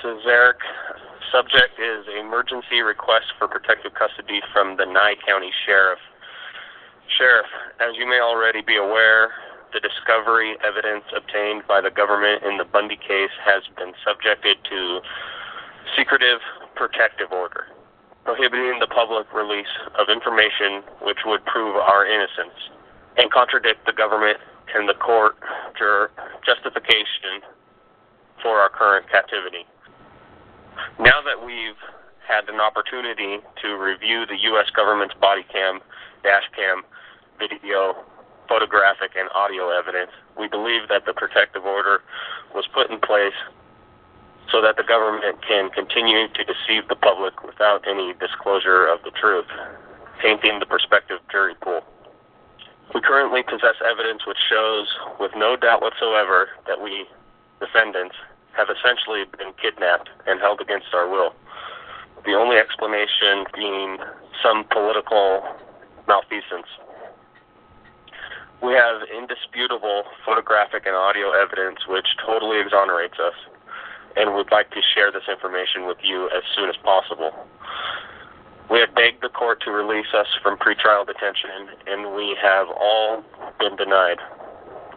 is Eric. Subject is emergency request for protective custody from the Nye County Sheriff. Sheriff, as you may already be aware, the discovery evidence obtained by the government in the Bundy case has been subjected to secretive protective order, prohibiting the public release of information which would prove our innocence and contradict the government and the court justification for our current captivity. Now that we've had an opportunity to review the U.S. government's body cam, dash cam, video, photographic, and audio evidence, we believe that the protective order was put in place so that the government can continue to deceive the public without any disclosure of the truth, tainting the prospective jury pool. We currently possess evidence which shows, with no doubt whatsoever, that we, defendants, have essentially been kidnapped and held against our will, the only explanation being some political malfeasance. We have indisputable photographic and audio evidence which totally exonerates us, and would like to share this information with you as soon as possible. We have begged the court to release us from pretrial detention, and we have all been denied.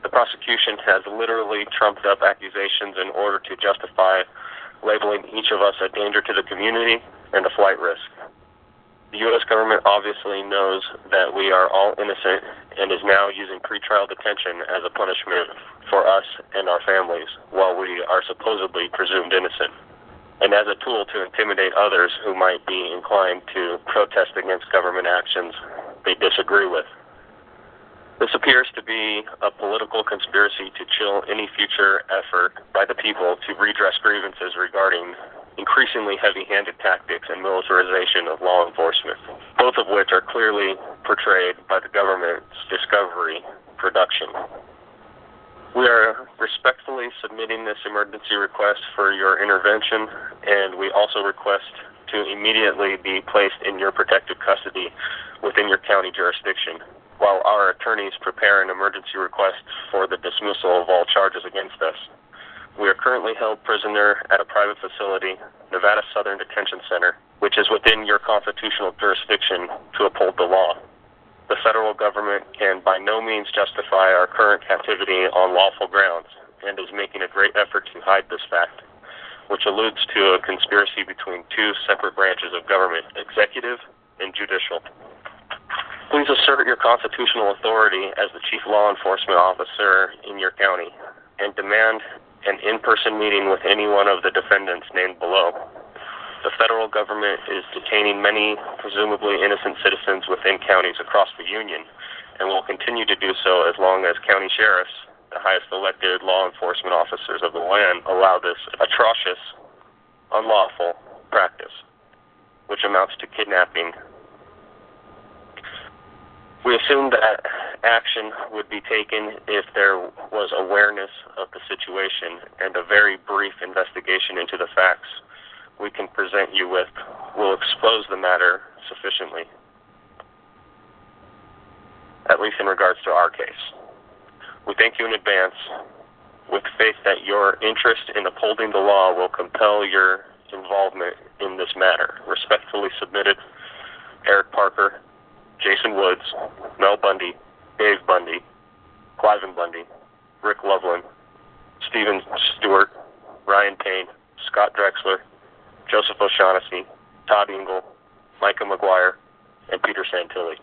The prosecution has literally trumped up accusations in order to justify labeling each of us a danger to the community and a flight risk. The U.S. government obviously knows that we are all innocent and is now using pretrial detention as a punishment for us and our families while we are supposedly presumed innocent, and as a tool to intimidate others who might be inclined to protest against government actions they disagree with. This appears to be a political conspiracy to chill any future effort by the people to redress grievances regarding increasingly heavy-handed tactics and militarization of law enforcement, both of which are clearly portrayed by the government's discovery production. We are respectfully submitting this emergency request for your intervention, and we also request to immediately be placed in your protective custody within your county jurisdiction, while our attorneys prepare an emergency request for the dismissal of all charges against us. We are currently held prisoner at a private facility, Nevada Southern Detention Center, which is within your constitutional jurisdiction to uphold the law. The federal government can by no means justify our current captivity on lawful grounds, and is making a great effort to hide this fact, which alludes to a conspiracy between two separate branches of government, executive and judicial. Please assert your constitutional authority as the chief law enforcement officer in your county and demand an in-person meeting with any one of the defendants named below. The federal government is detaining many presumably innocent citizens within counties across the Union and will continue to do so as long as county sheriffs, the highest elected law enforcement officers of the land, allow this atrocious, unlawful practice, which amounts to kidnapping. We assume that action would be taken if there was awareness of the situation, and a very brief investigation into the facts we can present you with will expose the matter sufficiently, at least in regards to our case. We thank you in advance, with faith that your interest in upholding the law will compel your involvement in this matter. Respectfully submitted, Eric Parker, Jason Woods, Mel Bundy, Dave Bundy, Cliven Bundy, Rick Loveland, Stephen Stewart, Ryan Payne, Scott Drexler, Joseph O'Shaughnessy, Todd Engel, Micah McGuire, and Peter Santilli.